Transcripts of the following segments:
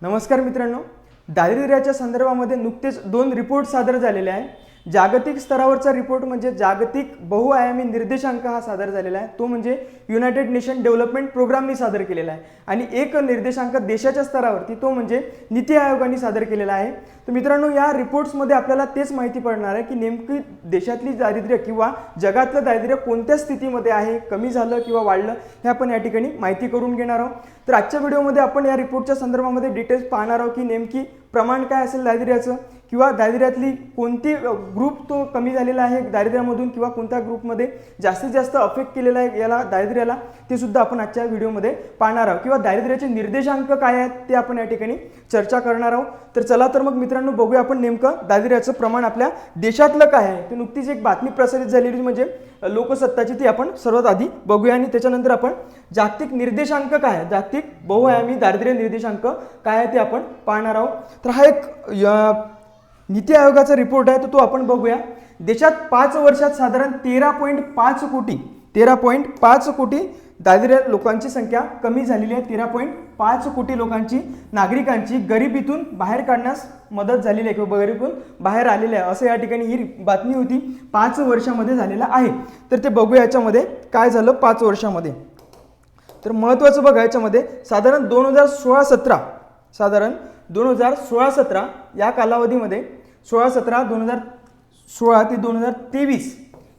नमस्कार मित्रांनो, दारिद्र्याच्या संदर्भामध्ये नुकतेच 2 रिपोर्ट सादर झालेले आहे। जागतिक स्तरावरचा रिपोर्ट म्हणजे जागतिक बहुआयामी निर्देशांक हा सादर झालेला आहे, तो म्हणजे युनायटेड नेशन डेव्हलपमेंट प्रोग्रामनी सादर केलेला आहे। आणि एक निर्देशांक देशाच्या स्तरावरती तो म्हणजे नीती आयोगाने सादर केलेला आहे। तर मित्रांनो, या रिपोर्ट्समध्ये आपल्याला तेच माहिती पडणार आहे की नेमकी देशातली दारिद्र्य किंवा जगातलं दारिद्र्य कोणत्या स्थितीमध्ये आहे, कमी झालं किंवा वाढलं, हे आपण या ठिकाणी माहिती करून घेणार आहोत। तर आजच्या व्हिडिओमध्ये आपण या रिपोर्टच्या संदर्भामध्ये डिटेल्स पाहणार आहोत की नेमकी प्रमाण काय असेल दारिद्र्याचं, किंवा दारिद्र्यातली कोणती ग्रुप तो कमी झालेला आहे दारिद्र्यामधून, किंवा कोणत्या ग्रुपमध्ये जास्तीत जास्त अफेक्ट केलेला आहे याला दारिद्र्याला, ते सुद्धा आपण आजच्या व्हिडिओमध्ये पाहणार आहोत। किंवा दारिद्र्याचे निर्देशांक काय आहेत ते आपण या ठिकाणी चर्चा करणार आहोत। तर चला तर मग मित्रांनो, बघूया आपण नेमकं दारिद्र्याचं प्रमाण आपल्या देशातलं काय आहे। तर नुकतीच एक बातमी प्रसारित झालेली म्हणजे लोकसत्ताची, ती आपण सर्वात आधी बघूया आणि त्याच्यानंतर आपण जागतिक निर्देशांक काय आहे, जागतिक बहुआयामी दारिद्र्य निर्देशांक काय आहे ते आपण पाहणार आहोत। तर हा एक नीती आयोगाचा रिपोर्ट आहे, तो आपण बघूया। देशात 5 वर्षात साधारण 13.5 कोटी दारिद्र्य लोकांची संख्या कमी झालेली आहे। 13.5 कोटी लोकांची, नागरिकांची गरिबीतून बाहेर काढण्यास मदत झालेली आहे किंवा गरिबीतून बाहेर आलेले आहे, असं या ठिकाणी ही बातमी होती। 5 वर्षामध्ये झालेला आहे। तर ते बघूया याच्यामध्ये काय झालं 5 वर्षामध्ये। तर महत्त्वाचं बघा, याच्यामध्ये साधारण 2016-17 या कालावधीमध्ये 2016 ते 2023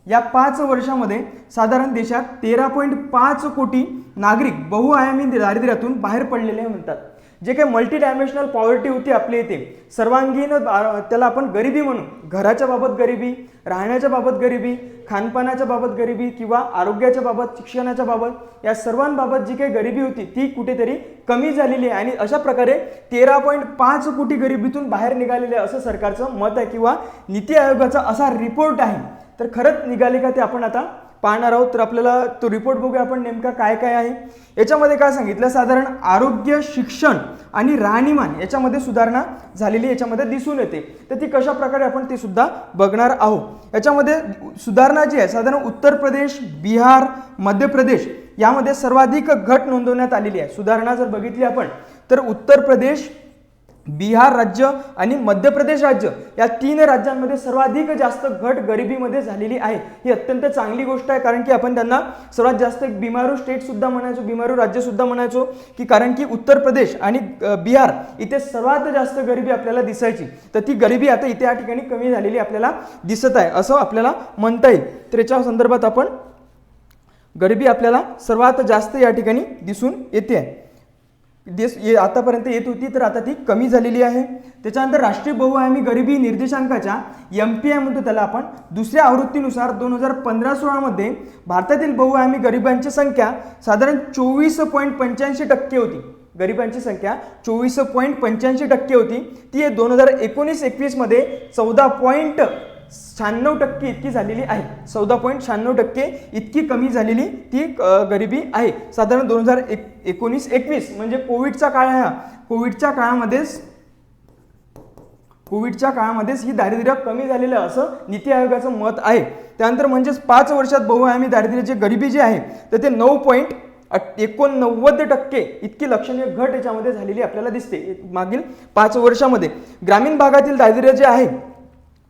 या 5 वर्षामध्ये साधारण देशात 13.5 कोटी नागरिक बहुआयामी दारिद्र्यातून बाहेर पडलेले म्हणतात। जे काही मल्टी डायमेन्शनल पॉवर्टी होती आपल्या इथे, सर्वांगीण त्याला आपण गरिबी म्हणू, घराच्या बाबत गरिबी, राहण्याच्या बाबत गरिबी, खानपानाच्या बाबत गरिबी किंवा आरोग्याच्या बाबत, शिक्षणाच्या बाबत, या सर्वांबाबत जी काही गरिबी होती ती कुठेतरी कमी झालेली आहे। आणि अशा प्रकारे 13.5 कोटी गरिबीतून बाहेर निघालेले असं सरकारचं मत आहे किंवा नीती आयोगाचा असा रिपोर्ट आहे। तर खरंच निघाले का ते आपण आता पाहणार आहोत। तर आपल्याला तो रिपोर्ट बघूया आपण नेमका काय काय आहे। याच्यामध्ये काय सांगितलं, साधारण आरोग्य, शिक्षण आणि राहणीमान याच्यामध्ये सुधारणा झालेली याच्यामध्ये दिसून येते। तर ती कशा प्रकारे आपण ते सुद्धा बघणार आहोत। याच्यामध्ये सुधारणा जी आहे, साधारण उत्तर प्रदेश, बिहार, मध्य प्रदेश यामध्ये सर्वाधिक घट नोंदवण्यात आलेली आहे। सुधारणा जर बघितली आपण तर उत्तर प्रदेश, बिहार राज्य आणि मध्य प्रदेश राज्य या 3 राज्यांमध्ये सर्वाधिक जास्त घट गरिबीमध्ये झालेली आहे। ही अत्यंत चांगली गोष्ट आहे, कारण की आपण त्यांना सर्वात जास्त एक बिमारू स्टेट सुद्धा म्हणायचो, बिमारू राज्य सुद्धा म्हणायचो, की कारण की उत्तर प्रदेश आणि बिहार इथे सर्वात जास्त गरिबी आपल्याला दिसायची। तर ती गरिबी आता इथे या ठिकाणी कमी झालेली आपल्याला दिसत आहे, असं आपल्याला म्हणता येईल। तर याच्या संदर्भात आपण गरिबी आपल्याला सर्वात जास्त या ठिकाणी दिसून येते। आतापर्यंत येत होती, तर आता ती कमी झालेली आहे। त्याच्यानंतर राष्ट्रीय बहुआयामी गरिबी निर्देशांकाच्या MPI म्हणतो त्याला आपण, दुसऱ्या आवृत्तीनुसार 2015-16 मध्ये भारतातील बहुआयामी गरिबांची संख्या साधारण 24.85% होती। गरिबांची संख्या 24.85% होती। ती 2019-21 मध्ये 14.96% इतकी झालेली आहे। 14.96% इतकी कमी झालेली ती गरिबी आहे। साधारण 2019-21 म्हणजे कोविडचा काळ आहे। कोविडच्या काळामध्येच ही दारिद्र्य कमी झालेलं असं नीती आयोगाचं मत आहे। त्यानंतर म्हणजेच 5 वर्षात बहुआयामी दारिद्र्याची गरिबी जी आहे तर ते 9.89% इतकी लक्षणीय घट याच्यामध्ये झालेली आपल्याला दिसते मागील 5 वर्षामध्ये। ग्रामीण भागातील दारिद्र्य जे आहे,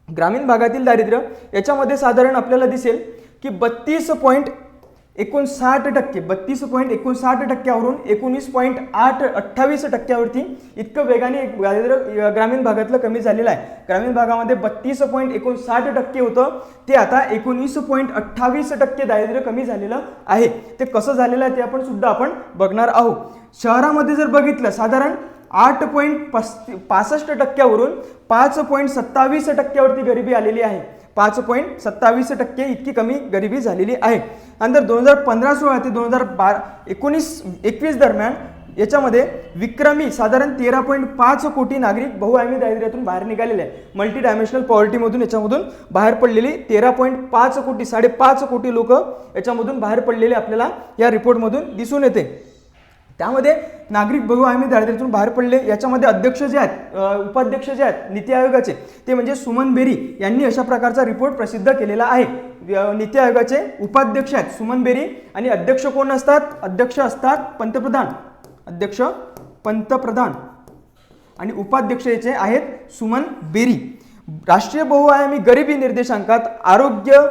ग्रामीण भागातील दारिद्र्य याच्यामध्ये साधारण आपल्याला दिसेल की 32.59%वरून 19.28% इतकं वेगाने दारिद्र्य ग्रामीण भागातलं कमी झालेलं आहे। ग्रामीण भागामध्ये 32.59% होतं, ते आता 19.28% दारिद्र्य कमी झालेलं आहे। ते कसं झालेलं आहे ते आपण बघणार आहोत। शहरामध्ये जर बघितलं, साधारण 8.65%वरून 5.27% गरिबी आलेली आहे। 5.27% इतकी कमी गरिबी झालेली आहे। नंतर 2015-16 ते 2019-21 दरम्यान याच्यामध्ये विक्रमी साधारण 13.5 कोटी नागरिक बहुआयामी दारिद्र्यातून बाहेर निघालेले आहे। मल्टी डायमेन्शनल पॉवर्टीमधून याच्यामधून बाहेर पडलेली 13.5 कोटी, 5.5 कोटी लोक याच्यामधून बाहेर पडलेले आपल्याला या रिपोर्टमधून दिसून येते। त्यामध्ये नागरिक बहुआयामी दारिद्र्यातून बाहेर पडले। याच्यामध्ये अध्यक्ष जे आहेत, उपाध्यक्ष जे आहेत नीती आयोगाचे, ते म्हणजे सुमन बेरी यांनी अशा प्रकारचा रिपोर्ट प्रसिद्ध केलेला आहे। नीती आयोगाचे उपाध्यक्ष आहेत सुमन बेरी आणि अध्यक्ष कोण असतात? अध्यक्ष असतात पंतप्रधान। अध्यक्ष पंतप्रधान आणि उपाध्यक्ष याचे आहेत सुमन बेरी. राष्ट्रीय बहुआयामी गरिबी निर्देशांकात आरोग्य,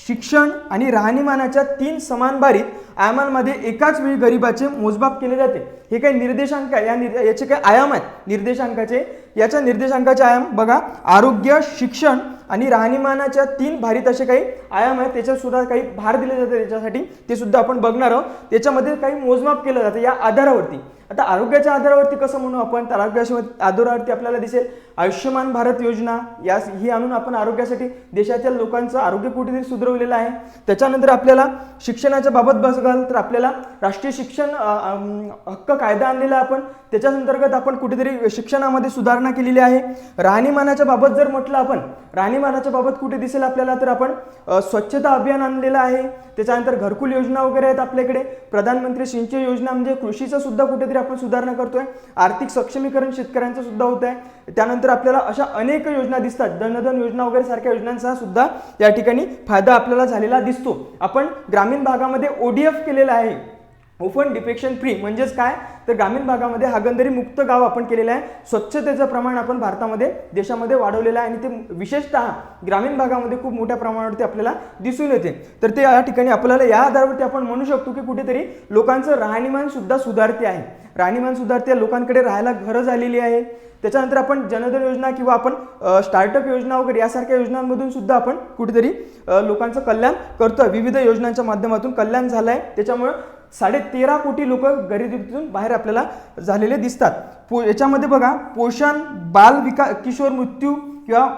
शिक्षण आणि राहणीमानाच्या 3 समानभारित आयामांमध्ये एकाच वेळी गरिबाचे मोजमाप केले जाते. हे काही निर्देशांक आहे, याचे काही आयाम आहेत निर्देशांकाचे. याच्या निर्देशांकाचे आयाम बघा, आरोग्य, शिक्षण आणि राहणीमानाच्या 3 भारित असे काही आयाम आहेत. त्याच्यात सुद्धा काही भार दिले जाते त्याच्यासाठी, ते सुद्धा आपण बघणार आहोत. त्याच्यामध्ये काही मोजमाप केलं जातं या आधारावरती. आता आरोग्याच्या आधारावरती कसं म्हणू आपण, तर आरोग्याच्या आधारावरती आपल्याला दिसेल आयुष्यमान भारत योजना ही आणून आपण आरोग्यासाठी देशाच्या लोकांचं आरोग्य कुठेतरी सुधारवलेलं आहे. त्याच्यानंतर आपल्याला शिक्षणाच्या बाबत बघाल तर आपल्याला राष्ट्रीय शिक्षण हक्क कायदा आणलेला आपण, त्याच्या अंतर्गत आपण कुठेतरी शिक्षणामध्ये सुधारणा केलेली आहे. राहणीमानाच्या बाबत जर म्हटलं आपण, राहणीमानाच्या बाबत कुठे दिसेल आपल्याला, तर आपण स्वच्छता अभियान आणलेलं आहे. त्याच्यानंतर घरकुल योजना वगैरे आहेत आपल्याकडे. प्रधानमंत्री सिंचन योजना म्हणजे कृषीचं सुद्धा कुठेतरी आपण सुधारणा करतोय. आर्थिक सक्षमीकरण शेतकऱ्यांचं सुद्धा होत आहे. त्यानंतर आपल्याला अशा अनेक योजना दिसतात, जनधन योजना वगैरे सारख्या योजनांचा सुद्धा या ठिकाणी फायदा आपल्याला झालेला दिसतो. आपण ग्रामीण भागामध्ये ODF केलेला आहे, ओपन डिफेक्शन फ्री. म्हणजेच काय, तर ग्रामीण भागामध्ये हागणदारी मुक्त गाव आपण केलेलं आहे. स्वच्छतेचं प्रमाण आपण भारतामध्ये देशामध्ये वाढवलेलं आहे आणि ते विशेषतः ग्रामीण भागामध्ये खूप मोठ्या प्रमाणावरती आपल्याला दिसून येते. तर ते या ठिकाणी आपल्याला या आधारावरती आपण म्हणू शकतो की कुठेतरी लोकांचं राहणीमान सुद्धा सुधारते आहे. राहणीमान सुधारते, लोकांकडे राहायला घरं झालेली आहे. त्याच्यानंतर आपण जनधन योजना किंवा आपण स्टार्टअप योजना वगैरे यासारख्या योजनांमधून सुद्धा आपण कुठेतरी लोकांचं कल्याण करतोय. विविध योजनांच्या माध्यमातून कल्याण झालं आहे. त्याच्यामुळे 13.5 कोटी लोक गरिबीतून बाहेर आपल्याला झालेले दिसतात. याच्यामध्ये बघा, पोषण, बाल किशोर मृत्यू किंवा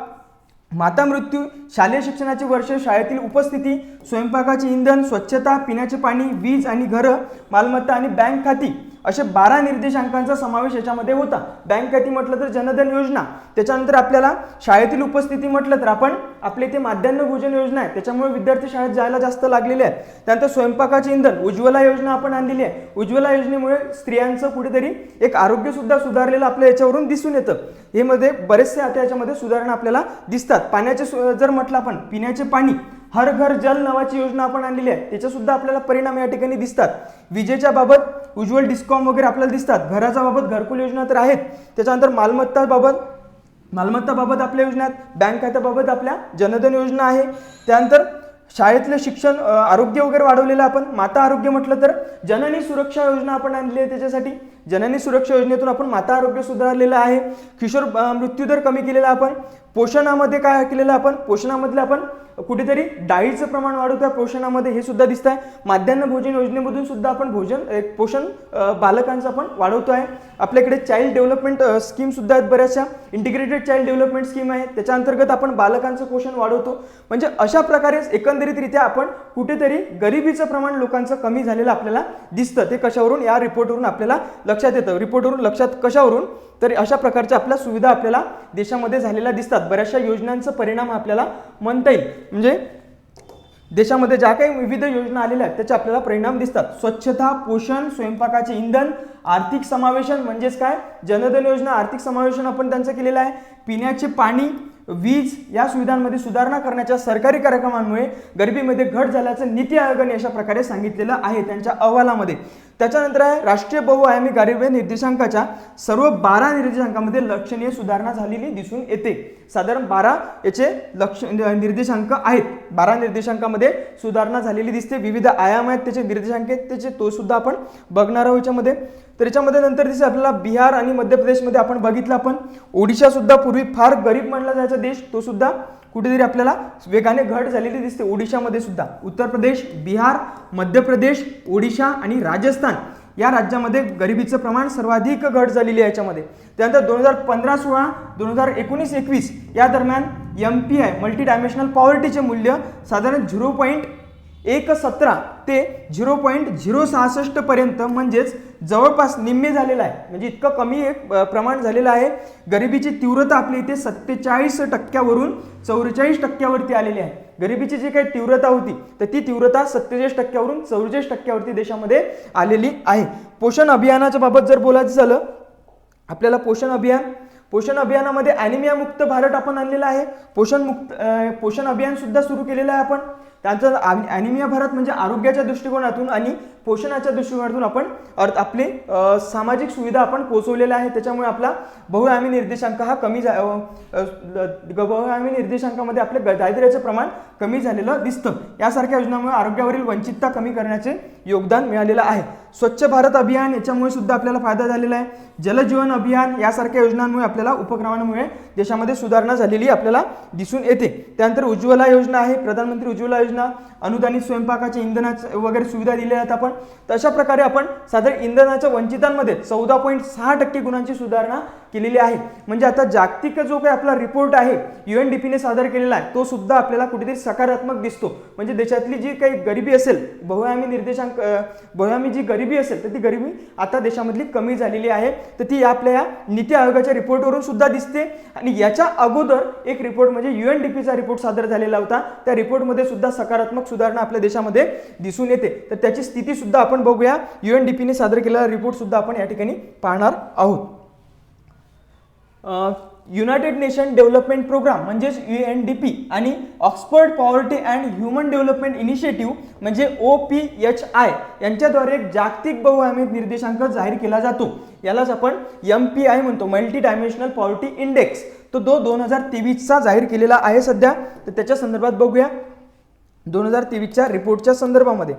माता मृत्यू, शालेय शिक्षणाची वर्ष, शाळेतील उपस्थिती, स्वयंपाकाचे इंधन, स्वच्छता, पिण्याचे पाणी, वीज आणि घरं, मालमत्ता आणि बँक खाती असे 12 निर्देशांकांचा समावेश याच्यामध्ये होता. बँक खाती म्हटलं तर जनधन योजना, त्याच्यानंतर आपल्याला शाळेतील उपस्थिती म्हटलं तर आपण आपले ते माध्यान्ह भोजन योजना आहे, त्याच्यामुळे विद्यार्थी शाळेत जायला जास्त लागलेले आहेत. त्यानंतर स्वयंपाकाचे इंधन, उज्ज्वला योजना आपण आणलेली आहे. उज्ज्वला योजनेमुळे स्त्रियांचं कुठेतरी एक आरोग्य सुद्धा सुधारलेलं आपल्या याच्यावरून दिसून येतं. हे मध्ये बरेचसे आता याच्यामध्ये सुधारणा आपल्याला दिसतात. पाण्याचे जर म्हटलं आपण, पिण्याचे पाणी, हर घर जल नावाची योजना आपण आणलेली आहे, त्याचे सुद्धा आपल्याला परिणाम या ठिकाणी दिसतात. विजेच्या बाबत उज्ज्वल डिस्कॉम वगैरे आपल्याला दिसतात. घराच्या बाबत घरकुल योजना तर आहेत. त्याच्यानंतर मालमत्ताबाबत आपल्या योजना आहेत. बँक खात्याबाबत आपल्या जनधन योजना आहे. त्यानंतर शाळेतले शिक्षण, आरोग्य वगैरे आपण माता आरोग्य म्हटलं तर जननी सुरक्षा योजना आपण आणली आहे. त्याच्यासाठी जननी सुरक्षा योजनेतून आपण माता आरोग्य सुधारलेलं आहे. किशोर मृत्यूदर कमी केलेला आपण. पोषणामध्ये काय केलेलं आपण, पोषणामधलं आपण कुठेतरी डाळीचं प्रमाण वाढवतोय पोषणामध्ये, हे सुद्धा दिसत आहे. माध्यान्ह भोजन योजनेमधून सुद्धा आपण पोषण बालकांचं आपण वाढवतोय. आपल्याकडे चाइल्ड डेव्हलपमेंट स्कीम सुद्धा आहेत बऱ्याचशा. इंटिग्रेटेड चाइल्ड डेव्हलपमेंट स्कीम आहे, त्याच्या अंतर्गत आपण बालकांचं पोषण वाढवतो. म्हणजे अशा प्रकारे एकंदरीतरित्या आपण कुठेतरी गरिबीचं प्रमाण लोकांचं कमी झालेलं आपल्याला दिसतं. ते कशावरून, या रिपोर्टवरून आपल्याला लक्षात येतं. रिपोर्टवरून लक्षात कशावरून, तर अशा प्रकारच्या आपल्या सुविधा आपल्याला देशामध्ये झालेल्या दिसतात. बऱ्याचशा योजनांचा परिणाम आपल्याला म्हणता येईल. म्हणजे देशामध्ये ज्या काही विविध योजना आलेल्या आहेत त्याचे आपल्याला परिणाम दिसतात. स्वच्छता, पोषण, स्वयंपाकाचे इंधन, आर्थिक समावेशन म्हणजेच काय, जनधन योजना, आर्थिक समावेशन आपण त्यांचं केलेलं आहे. पिण्याचे पाणी, वीज या सुविधांमध्ये सुधारणा करण्याच्या सरकारी कार्यक्रमांमुळे गरिबीमध्ये घट झाल्याचं नीती आयोगाने अशा प्रकारे सांगितलेलं आहे त्यांच्या अहवालामध्ये. त्याच्यानंतर आहे राष्ट्रीय बहुआयामी गरिबी निर्देशांकाच्या सर्व 12 निर्देशांकामध्ये लक्षणीय सुधारणा झालेली दिसून येते. साधारण 12 याचे निर्देशांक आहेत. 12 निर्देशांकामध्ये सुधारणा झालेली दिसते. विविध आयाम आहेत त्याचे, निर्देशांक आहेत त्याचे, तो सुद्धा आपण बघणार आहोत याच्यामध्ये. तर याच्यामध्ये नंतर दिसते आपल्याला बिहार आणि मध्य प्रदेशमध्ये आपण बघितलं. आपण ओडिशा सुद्धा पूर्वी फार गरीब मानला जायचा देश, तो सुद्धा कुठेतरी आपल्याला वेगाने घट झालेली दिसते ओडिशामध्ये सुद्धा. उत्तर प्रदेश, बिहार, मध्य प्रदेश, ओडिशा आणि राजस्थान या राज्यामध्ये गरिबीचं प्रमाण सर्वाधिक घट झालेली आहे याच्यामध्ये. त्यानंतर 2015-16, 2019-21 या दरम्यान MPI मल्टी डायमेन्शनल पॉवर्टीचे मूल्य साधारण 0.117 ते 0.066 पर्यंत, म्हणजेच जवळपास निम्मे झालेला आहे. म्हणजे इतकं कमी एक प्रमाण झालेलं आहे. गरिबीची तीव्रता आपली इथे 47% 44% आलेली आहे. गरिबीची जी काही तीव्रता होती तर ती तीव्रता 47% 44% देशामध्ये आलेली आहे. पोषण अभियानाच्या बाबत जर बोलायचं झालं आपल्याला, पोषण अभियानामध्ये ॲनिमिया मुक्त भारत आपण आणलेला आहे. पोषण अभियान सुद्धा सुरू केलेलं आहे आपण. त्यानंतर ॲनिमिया भारत म्हणजे आरोग्याच्या दृष्टिकोनातून आणि पोषणाच्या दृष्टिकोनातून आपण आपले सामाजिक सुविधा आपण पोहोचवलेल्या आहेत, त्याच्यामुळे आपला बहुआयामी निर्देशांक हा कमी बहुआयामी निर्देशांकामध्ये आपले दारिद्र्याचे प्रमाण कमी झालेलं दिसतं. यासारख्या योजनांमुळे आरोग्यावरील वंचितता कमी करण्याचे योगदान मिळालेलं आहे. स्वच्छ भारत अभियान याच्यामुळे सुद्धा आपल्याला फायदा झालेला आहे. जल जीवन अभियान यासारख्या योजनांमुळे आपल्याला उपक्रमांमुळे देशामध्ये सुधारणा झालेली आपल्याला दिसून येते. त्यानंतर उज्ज्वला योजना आहे, प्रधानमंत्री उज्ज्वला योजना, अनुदानित स्वयंपाकाचे इंधनाचे वगैरे सुविधा दिल्या आहेत आपण. तर अशा प्रकारे आपण साधारण इंधनाच्या वंचितांमध्ये 14.6% गुणांची सुधारणा केलेली आहे. म्हणजे आता जागतिक जो काही आपला रिपोर्ट आहे UNDPने सादर केलेला आहे तो सुद्धा आपल्याला कुठेतरी सकारात्मक दिसतो. म्हणजे देशातली जी काही गरिबी असेल, बहुआयामी जी गरिबी असेल तर ती गरिबी आता देशामधली कमी झालेली आहे. तर ती आपल्या या नीती आयोगाच्या रिपोर्टवरून सुद्धा दिसते. आणि याच्या अगोदर एक रिपोर्ट म्हणजे UNDPचा रिपोर्ट सादर झालेला होता, त्या रिपोर्टमध्ये सुद्धा सकारात्मक सुधारणा आपल्या देशामध्ये दिसून येते. तर त्याची स्थिती सुद्धा आपण बघूया. UNDPने सादर केलेला रिपोर्ट सुद्धा आपण या ठिकाणी पाहणार आहोत. युनायटेड नेशन डेव्हलपमेंट प्रोग्राम म्हणजेच UNDP आणि Oxford poverty and human development initiative म्हणजे OPHI यांच्याद्वारे एक जागतिक बहुआयामी निर्देशांक जाहीर केला जातो. यालाच आपण MPI म्हणतो, मल्टी डायमेन्शनल पॉवर्टी इंडेक्स. तो 2023चा जाहीर केलेला आहे सध्या. तर त्याच्या संदर्भात बघूया 2023च्या रिपोर्टच्या संदर्भामध्ये.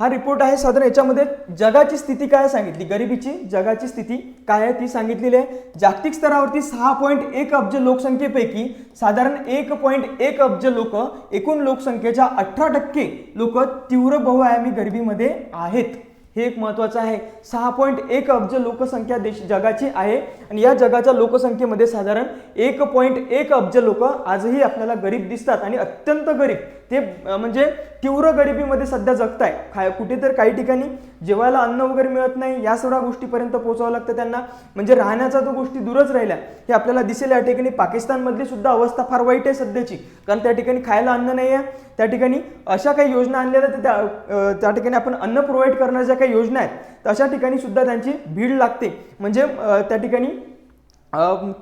हा रिपोर्ट आहे साधारण याच्यामध्ये जगाची स्थिती काय सांगितली, गरिबीची जगाची स्थिती काय आहे ती सांगितलेली आहे. जागतिक स्तरावरती 6.1 अब्ज लोकसंख्येपैकी साधारण 1.1 अब्ज लोक एकूण लोकसंख्येच्या 18% लोक तीव्र बहुआयामी गरिबीमध्ये आहेत. हे एक महत्त्वाचं आहे. 6.1 अब्ज लोकसंख्या जगाची आहे आणि या जगाच्या लोकसंख्येमध्ये साधारण 1.1 अब्ज लोक आजही आपल्याला गरीब दिसतात आणि अत्यंत गरीब, ते म्हणजे तीव्र गरिबीमध्ये सध्या जगताय. कुठेतरी काही ठिकाणी जेवायला अन्न वगैरे मिळत नाही, या सगळ्या गोष्टीपर्यंत पोहोचावं लागतं त्यांना. म्हणजे राहण्याचा तो गोष्टी दूरच राहिल्या हे आपल्याला दिसेल. या ठिकाणी पाकिस्तानमधली सुद्धा अवस्था फार वाईट आहे सध्याची, कारण त्या ठिकाणी खायला अन्न नाही आहे. त्या ठिकाणी अशा काही योजना आणलेल्या तर त्या ठिकाणी आपण अन्न प्रोव्हाइड करणाऱ्या ज्या काही योजना आहेत तर अशा ठिकाणी सुद्धा त्यांची भीड लागते. म्हणजे त्या ठिकाणी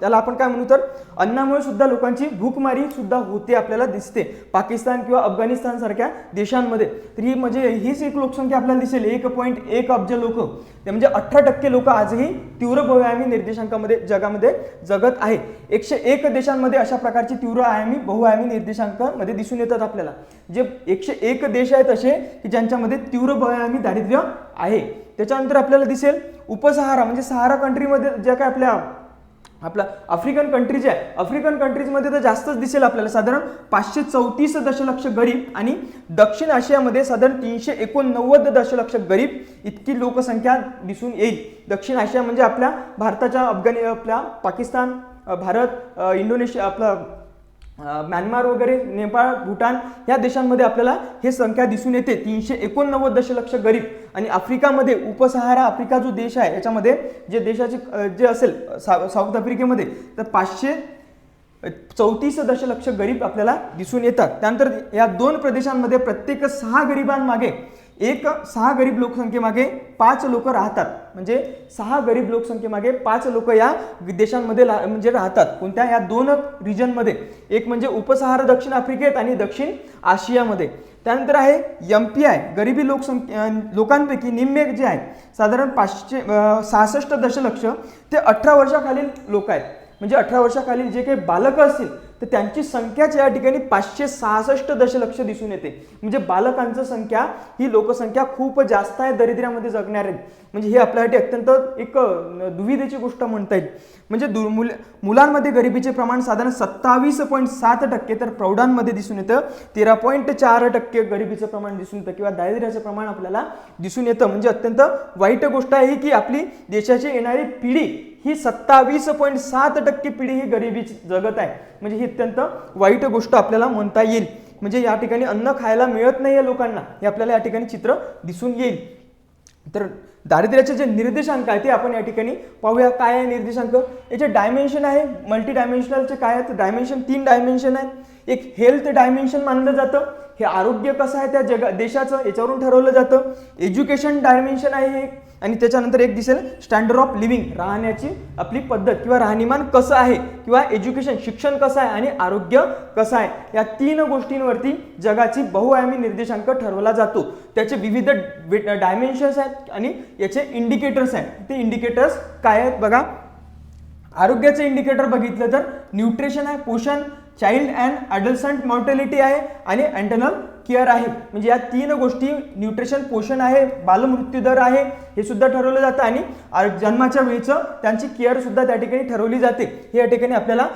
त्याला आपण काय म्हणू तर अन्नामुळे सुद्धा लोकांची भूकमारी सुद्धा होते आपल्याला दिसते पाकिस्तान किंवा अफगाणिस्तान सारख्या देशांमध्ये. तर ही म्हणजे हीच एक लोकसंख्या आपल्याला दिसेल 1.1 अब्ज लोक, ते म्हणजे 18% लोक आजही तीव्र बहुआयामी निर्देशांकामध्ये जगामध्ये जगत आहे. 101 देशांमध्ये अशा प्रकारची तीव्र बहुआयामी निर्देशांकामध्ये दिसून येतात आपल्याला. जे 101 देश आहेत असे की ज्यांच्यामध्ये तीव्र बहुआयामी दारिद्र्य आहे. त्याच्यानंतर आपल्याला दिसेल उपसहारा म्हणजे सहारा कंट्रीमध्ये ज्या काय आपला आफ्रिकन कंट्रीज आहे, आफ्रिकन कंट्रीजमध्ये तर जास्तच दिसेल आपल्याला. साधारण 534 दशलक्ष गरीब आणि दक्षिण आशियामध्ये साधारण 389 दशलक्ष गरीब इतकी लोकसंख्या दिसून येईल. दक्षिण आशिया म्हणजे आपल्या भारताच्या आपल्या पाकिस्तान, भारत, इंडोनेशिया, आपला म्यानमार वगैरे, नेपाळ, भूटान या देशांमध्ये आपल्याला हे संख्या दिसून येते 389 दशलक्ष गरीब. आणि आफ्रिकामध्ये उपसहारा आफ्रिका जो देश आहे याच्यामध्ये जे देशाचे जे असेल साऊथ आफ्रिकेमध्ये तर 534 दशलक्ष गरीब आपल्याला दिसून येतात. त्यानंतर या दोन प्रदेशांमध्ये प्रत्येक 6 गरिबांमागे 6 गरीब लोकसंख्येमागे 5 लोक राहतात. म्हणजे 6 गरीब लोकसंख्येमागे 5 लोक या देशांमध्ये म्हणजे राहतात. कोणत्या या दोन रिजनमध्ये, एक म्हणजे उपसहारा दक्षिण आफ्रिकेत आणि दक्षिण आशियामध्ये. त्यानंतर आहे MPI गरिबी लोकांपैकी निम्मे जे आहे साधारण 566 दशलक्ष ते 18 वर्षाखालील लोक आहेत. म्हणजे 18 वर्षाखालील जे काही बालकं असतील तर त्यांची संख्याच या ठिकाणी 566 दशलक्ष दिसून येते. म्हणजे बालकांची संख्या ही लोकसंख्या खूप जास्त आहे दारिद्र्यामध्ये जगणारे. म्हणजे हे आपल्यासाठी अत्यंत एक दुविधेची गोष्ट म्हणता येईल. म्हणजे मुलांमध्ये गरिबीचे प्रमाण साधारण 27.7% तर प्रौढांमध्ये दिसून येतं 13.4% गरिबीचं प्रमाण दिसून येतं किंवा दारिद्र्याचं प्रमाण आपल्याला दिसून येतं. म्हणजे अत्यंत वाईट गोष्ट आहे की आपली देशाची येणारी पिढी ही 27.7% पिढी ही गरिबी जगत आहे. म्हणजे ही अत्यंत वाईट गोष्ट आपल्याला म्हणता येईल. म्हणजे या ठिकाणी अन्न खायला मिळत नाही आहे लोकांना, हे आपल्याला या ठिकाणी चित्र दिसून येईल. तर दारिद्र्याचे जे निर्देशांक आहे ते आपण या ठिकाणी पाहूया. काय आहे निर्देशांक, याचे डायमेन्शन आहे मल्टी डायमेन्शनलचे. काय आहेत डायमेन्शन, 3 डायमेन्शन आहेत. एक हेल्थ डायमेन्शन मानलं जातं, हे आरोग्य कसं आहे त्या देशाचं याच्यावरून ठरवलं जातं. एज्युकेशन डायमेन्शन आहे हे, आणि त्याच्यानंतर एक दिसेल स्टँडर्ड ऑफ लिव्हिंग, राहण्याची आपली पद्धत किंवा राहणीमान कसं आहे, किंवा एज्युकेशन शिक्षण कसं आहे आणि आरोग्य कसं आहे. या 3 गोष्टींवरती जगाची बहुआयामी निर्देशांक ठरवला जातो. त्याचे विविध डायमेन्शन्स आहेत आणि याचे इंडिकेटर्स आहेत. ते इंडिकेटर्स काय आहेत बघा. आरोग्याचे इंडिकेटर बघितलं तर न्यूट्रिशन आहे, पोषण, चाइल्ड अँड अडल्संट मॉर्टॅलिटी आहे आणि अँटरनल केअर आहे. म्हणजे या 3 गोष्टी, न्यूट्रिशन, पोषण आहे, बालमृत्यू दर आहे, हे सुद्धा ठरवलं जातं आणि जन्माच्या वेळीचं त्यांची केअर सुद्धा त्या ठिकाणी ठरवली जाते. हे या ठिकाणी आपल्याला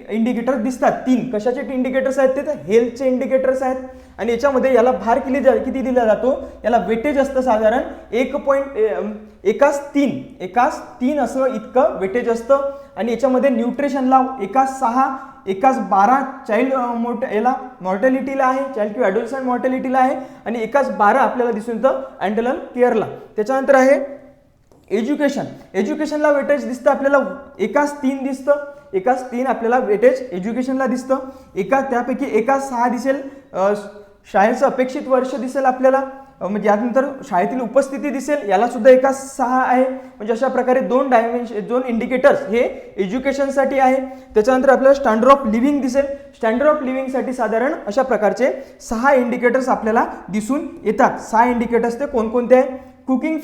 इंडिकेटर दिसतात. 3 कशाचे इंडिकेटर्स आहेत ते हेल्थचे इंडिकेटर्स आहेत आणि याच्यामध्ये याला भार किती दिला जातो, याला वेटेज असतं साधारण 1:3 असं इतकं वेटेज असतं आणि याच्यामध्ये न्यूट्रिशनला 1:6 1:12 चाइल्ड याला मॉर्टॅलिटीला आहे, चाइल्ड किंवा ॲडोलसंट मॉर्टॅलिटीला आहे आणि 1:12 आपल्याला दिसून येतं अँटरनल केअरला. त्याच्यानंतर आहे एज्युकेशनला वेटेज दिसतं आपल्याला 1:3 दिसतं, 1:3 आपल्याला वेटेज एज्युकेशनला दिसतं. त्यापैकी 1:6 दिसेल शाळेचं अपेक्षित वर्ष दिसेल आपल्याला, म्हणजे यानंतर शाळेतील उपस्थिती दिसेल, याला सुद्धा 1:6 आहे. म्हणजे अशा प्रकारे 2 इंडिकेटर्स हे एज्युकेशनसाठी आहे. त्याच्यानंतर आपल्याला स्टँडर्ड ऑफ लिव्हिंग दिसेल. स्टँडर्ड ऑफ लिव्हिंगसाठी साधारण अशा प्रकारचे 6 इंडिकेटर्स आपल्याला दिसून येतात. 6 इंडिकेटर्स ते कोणकोणते आहेत. कुकिंग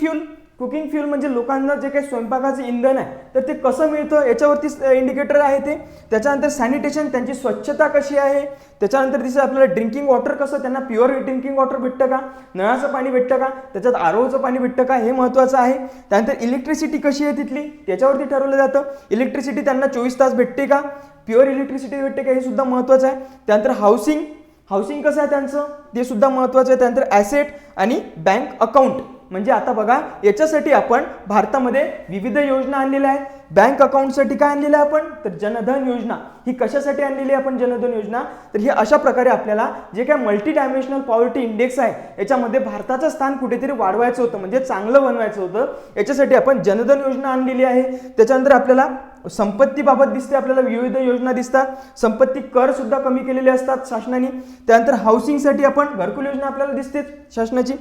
फ्यूल म्हणजे लोकांना जे काही स्वयंपाकाचं इंधन आहे तर ते कसं मिळतं याच्यावरती इंडिकेटर आहे ते. त्याच्यानंतर सॅनिटेशन, त्यांची स्वच्छता कशी आहे. त्याच्यानंतर दिसेल आपल्याला ड्रिंकिंग वॉटर कसं, त्यांना प्युअर ड्रिंकिंग वॉटर भेटतं का, नळाचं पाणी भेटतं का, त्याच्यात आरोचं पाणी भेटतं का, हे महत्त्वाचं आहे. त्यानंतर इलेक्ट्रिसिटी कशी आहे तिथली त्याच्यावरती ठरवलं जातं. इलेक्ट्रिसिटी त्यांना 24 तास भेटते का, प्युअर इलेक्ट्रिसिटी भेटते का, हे सुद्धा महत्त्वाचं आहे. त्यानंतर हाऊसिंग कसं आहे त्यांचं ते सुद्धा महत्त्वाचं आहे. त्यानंतर ॲसेट आणि बँक अकाउंट. म्हणजे आता बघा याच्यासाठी आपण भारतामध्ये विविध योजना आणलेल्या आहेत. बँक अकाउंटसाठी काय आणलेलं आहे आपण तर जनधन योजना. ही कशासाठी आणलेली आहे आपण जनधन योजना तर ही अशा प्रकारे आपल्याला जे काय मल्टी डायमेन्शनल पॉवर्टी इंडेक्स आहे याच्यामध्ये भारताचं स्थान कुठेतरी वाढवायचं होतं, म्हणजे चांगलं बनवायचं होतं. याच्यासाठी आपण जनधन योजना आणलेली आहे. त्याच्यानंतर आपल्याला संपत्तीबाबत दिसते, आपल्याला विविध योजना दिसतात. संपत्ती कर सुद्धा कमी केलेले असतात शासनाने. त्यानंतर हाऊसिंगसाठी आपण घरकुल योजना आपल्याला दिसते शासनाची.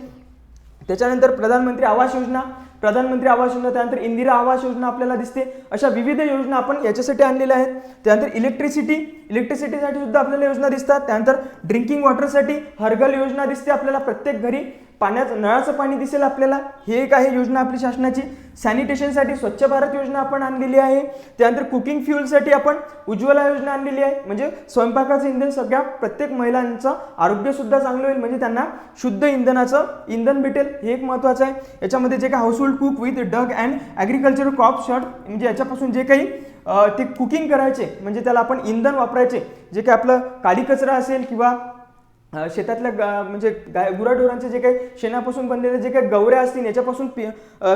त्याच्यानंतर प्रधानमंत्री आवास योजना, त्यानंतर इंदिरा आवास योजना आपल्याला दिसते. अशा विविध योजना आपण याच्यासाठी आणलेल्या आहेत. त्यानंतर इलेक्ट्रिसिटीसाठी सुद्धा आपल्याला योजना दिसतात. त्यानंतर ड्रिंकिंग वॉटरसाठी हरघर योजना दिसते आपल्याला, प्रत्येक घरी नळाचं पाणी दिसेल आपल्याला, हे एक आहे योजना आपली शासनाची. सॅनिटेशनसाठी स्वच्छ भारत योजना आपण आणलेली आहे. त्यानंतर कुकिंग फ्यूलसाठी आपण उज्ज्वला योजना आणलेली आहे. म्हणजे स्वयंपाकाचं इंधन सगळ्या प्रत्येक महिलांचं आरोग्य सुद्धा चांगलं होईल, म्हणजे त्यांना शुद्ध इंधन भेटेल, हे एक महत्त्वाचं आहे. याच्यामध्ये जे काही household cook with dung and agriculture crop short, म्हणजे याच्यापासून जे काही ते कुकिंग करायचे, म्हणजे त्याला आपण इंधन वापरायचे, जे काही आपलं काडी कचरा असेल किंवा शेतातल्या म्हणजे गुराढोरांचे जे काही शेणापासून बनलेले जे काही गवऱ्या असतील याच्यापासून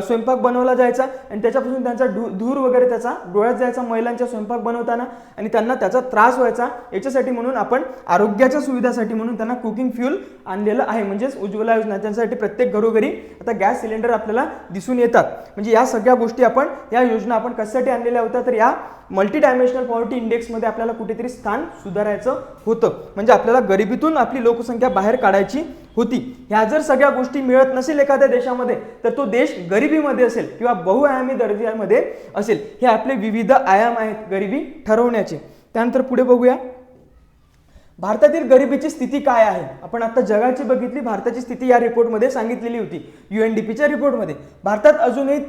स्वयंपाक बनवला जायचा आणि त्याच्यापासून त्यांचा धूर वगैरे त्याचा डोळ्यात जायचा महिलांच्या स्वयंपाक बनवताना आणि त्यांना त्याचा त्रास व्हायचा. याच्यासाठी म्हणून आपण आरोग्याच्या सुविधासाठी म्हणून त्यांना कुकिंग फ्यूल आणलेलं आहे, म्हणजेच उज्ज्वला योजना. त्यासाठी प्रत्येक घरोघरी आता गॅस सिलेंडर आपल्याला दिसून येतात. म्हणजे या सगळ्या गोष्टी आपण या योजना आपण कशासाठी आणलेल्या होत्या तर या मल्टी डायमेन्शनल पॉवर्टी इंडेक्समध्ये आपल्याला कुठेतरी स्थान सुधारायचं होतं, म्हणजे आपल्याला गरिबीतून आपली लोकसंख्या बाहेर काढायची होती. ह्या जर सगळ्या गोष्टी मिळत नसेल एखाद्या देशामध्ये तर तो देश गरिबीमध्ये असेल किंवा बहुआयामी दर्जामध्ये असेल. हे आपले विविध आयाम आहेत गरिबी ठरवण्याचे. त्यानंतर पुढे बघूया भारतातील गरिबीची स्थिती काय आहे. आपण आता जगाची बघितली, भारताची स्थिती या रिपोर्टमध्ये सांगितलेली होती. UNDPच्या रिपोर्टमध्ये भारतात अजूनही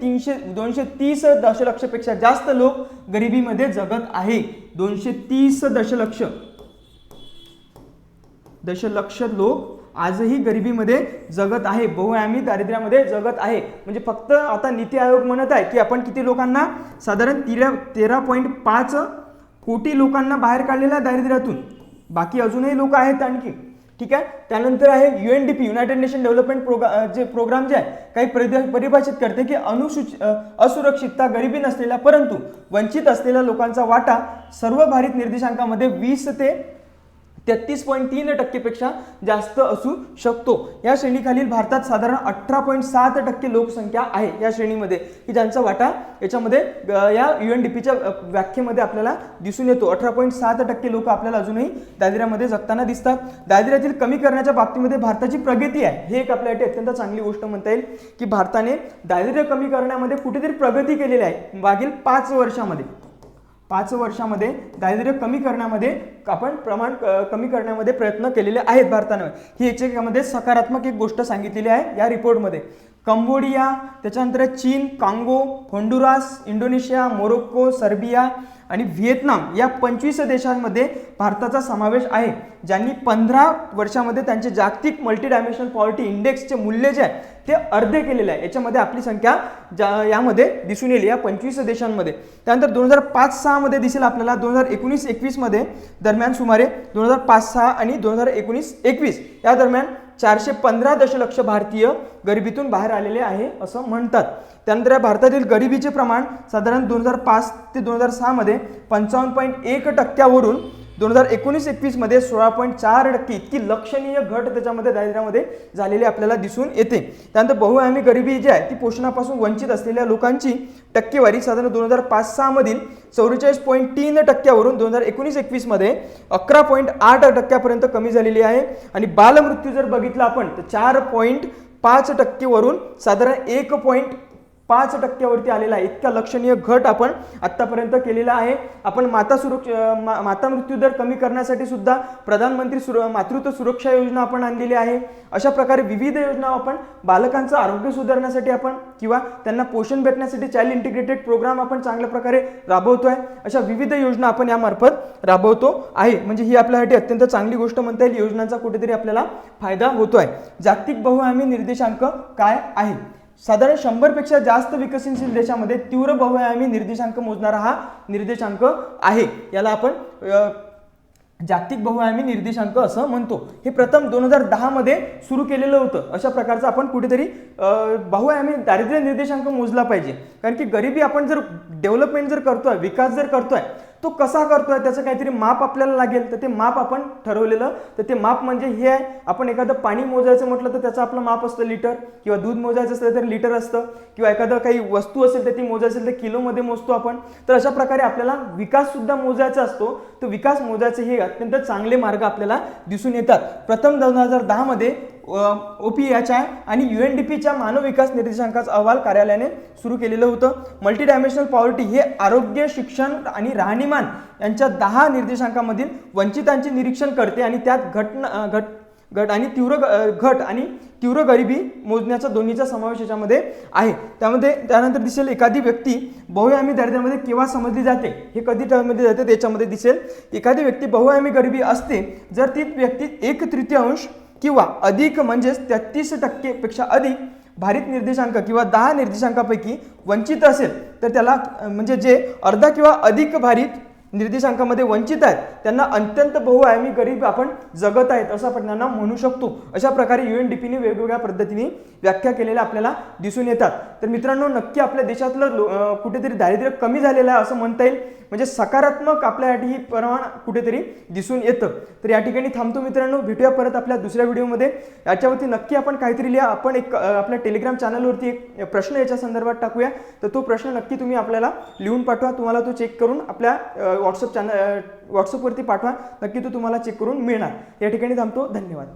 230 दशलक्षपेक्षा जास्त लोक गरिबीमध्ये जगत आहे. 230 दशलक्ष लोक आजही गरिबीमध्ये जगत आहे, बहुआयामी दारिद्र्यामध्ये जगत आहे. म्हणजे फक्त आता नीती आयोग म्हणत आहे की आपण किती लोकांना साधारण 13.5 कोटी लोकांना बाहेर काढलेल्या दारिद्र्यातून, बाकी अजूनही लोक आहेत आणखी. ठीक आहे. त्यानंतर आहे UNDP United Nation Development Programme जे आहे काही परिभाषित करते की असुरक्षितता, गरिबी नसलेल्या परंतु वंचित असलेल्या लोकांचा वाटा सर्व भारित निर्देशांकामध्ये 20 ते 33.3% पेक्षा जास्त असू शकतो. या श्रेणीखालील भारतात साधारण 18.7% लोकसंख्या आहे या श्रेणीमध्ये की ज्यांचा वाटा याच्यामध्ये या UNDPच्या व्याख्येमध्ये आपल्याला दिसून येतो. 18.7% लोक आपल्याला अजूनही दारिद्र्यामध्ये जगताना दिसतात. दारिद्र्यातील कमी करण्याच्या बाबतीमध्ये भारताची प्रगती आहे, हे एक आपल्यासाठी अत्यंत चांगली गोष्ट म्हणता येईल की भारताने दारिद्र्य कमी करण्यामध्ये कुठेतरी प्रगती केलेली आहे मागील 5 वर्षामध्ये. 5 वर्षामध्ये दारिद्र्य कमी करण्यामध्ये आपण प्रमाण कमी करण्यामध्ये प्रयत्न केलेले आहेत भारतानं. ही याच्यामध्ये सकारात्मक एक गोष्ट सांगितलेली आहे या रिपोर्टमध्ये. कंबोडिया, त्याच्यानंतर चीन, Congo, Honduras, Indonesia, Morocco, Serbia आणि व्हिएतनाम या 25 देशांमध्ये भारताचा समावेश आहे, ज्यांनी 15 वर्षामध्ये त्यांचे जागतिक मल्टी डायमेन्शनल पॉवर्टी इंडेक्सचे मूल्य जे आहे ते अर्धे केलेले आहे. याच्यामध्ये आपली संख्या यामध्ये दिसून येईल या 25 देशांमध्ये. त्यानंतर 2005-06 मध्ये दिसेल आपल्याला 2019-21 मध्ये दरम्यान सुमारे 2005-06 आणि 2019-21 या दरम्यान 415 दशलक्ष भारतीय गरिबीतून बाहेर आलेले आहे असं म्हणतात. त्यानंतर या भारतातील गरिबीचे प्रमाण साधारण 2005 ते 2006 मध्ये 55.1% 2019-21 मध्ये 16.4% इतकी लक्षणीय घट त्याच्यामध्ये दारिद्र्यामध्ये झालेली आपल्याला दिसून येते. त्यानंतर बहुआयामी गरिबी जी आहे ती पोषणापासून वंचित असलेल्या लोकांची टक्केवारी साधारण 2005-06 मधील 44.3% 2019-21 मध्ये 11.8% कमी झालेली आहे. आणि बालमृत्यू जर बघितला आपण तर 4.5% साधारण 1.5% आलेला आहे. इतका लक्षणीय घट आपण आतापर्यंत केलेला आहे. आपण माता मृत्यू दर कमी करण्यासाठी सुद्धा प्रधानमंत्री मातृत्व सुरक्षा योजना आपण आणलेली आहे. अशा प्रकारे विविध योजना आपण बालकांचं आरोग्य सुधारण्यासाठी आपण किंवा त्यांना पोषण भेटण्यासाठी चाइल्ड इंटिग्रेटेड प्रोग्राम आपण चांगल्या प्रकारे राबवतोय. अशा विविध योजना आपण यामार्फत राबवतो आहे. म्हणजे ही आपल्यासाठी अत्यंत चांगली गोष्ट म्हणता येईल. योजनांचा कुठेतरी आपल्याला फायदा होतोय. जागतिक बहुआयामी निर्देशांक काय आहे? साधारण 100 पेक्षा जास्त विकसनशील देशामध्ये तीव्र बहुआयामी निर्देशांक मोजणारा हा निर्देशांक आहे. याला आपण जागतिक बहुआयामी निर्देशांक असं म्हणतो. हे प्रथम 2010 मध्ये सुरू केलेलं होतं. अशा प्रकारचं आपण कुठेतरी बहुआयामी दारिद्र्य निर्देशांक मोजला पाहिजे. कारण की गरिबी आपण जर डेव्हलपमेंट जर करतोय, विकास जर करतोय, तो कसा करतोय त्याचं काहीतरी माप आपल्याला लागेल. तर ते माप आपण ठरवलेलं. तर ते माप म्हणजे हे आहे, आपण एखादं पाणी मोजायचं म्हटलं तर त्याचं आपलं माप असतं लिटर, किंवा दूध मोजायचं असेल तर लिटर असतं, किंवा एखादं काही वस्तू असेल तर ती मोजायची असेल तर किलोमध्ये मोजतो आपण. तर अशा प्रकारे आपल्याला विकास सुद्धा मोजायचा असतो. तो विकास मोजायचे हे अत्यंत चांगले मार्ग आपल्याला दिसून येतात. प्रथम 2010 मध्ये OPEI आणि UNDPच्या मानव विकास निर्देशांकाचा अहवाल कार्यालयाने सुरू केलेलं होतं. मल्टी डायमेन्शनल पॉवर्टी हे आरोग्य, शिक्षण आणि राहणीमान यांच्या 10 निर्देशांकामधील वंचितांचे निरीक्षण करते आणि त्यात घट आणि तीव्र गरिबी मोजण्याचा दोन्हीचा समावेश याच्यामध्ये आहे. त्यानंतर दिसेल एखादी व्यक्ती बहुआयामी दारिद्र्यामध्ये केव्हा समजली जाते, हे कधी समजली जाते त्याच्यामध्ये दिसेल. एखादी व्यक्ती बहुआयामी गरिबी असते जर ती व्यक्ती 1/3 किंवा अधिक म्हणजेच 33% पेक्षा अधिक भारित निर्देशांक किंवा 10 निर्देशांकापैकी वंचित असेल तर त्याला म्हणजे जे अर्धा किंवा अधिक भारित निर्देशांकामध्ये वंचित आहेत त्यांना अत्यंत बहुआयामी गरीब आपण जगत आहेत असं आपण त्यांना म्हणू शकतो. अशा प्रकारे UNDPने वेगवेगळ्या पद्धतीने व्याख्या केलेल्या आपल्याला दिसून येतात. तर मित्रांनो, नक्की आपल्या देशातलं कुठेतरी दारिद्र्य कमी झालेलं आहे असं म्हणता येईल. म्हणजे सकारात्मक आपल्यासाठी ही प्रमाण कुठेतरी दिसून येतं. तर या ठिकाणी थांबतो मित्रांनो. भेटूया परत आपल्या दुसऱ्या व्हिडिओमध्ये. याच्यावरती नक्की आपण काहीतरी लिहा. आपण एक आपल्या टेलिग्राम चॅनलवरती एक प्रश्न याच्या संदर्भात टाकूया. तर तो प्रश्न नक्की तुम्ही आपल्याला लिहून पाठवा. तुम्हाला तो चेक करून आपल्या व्हॉट्सअपवरती पाठवा. नक्की तो तुम्हाला चेक करून मिळणार. या ठिकाणी थांबतो. धन्यवाद.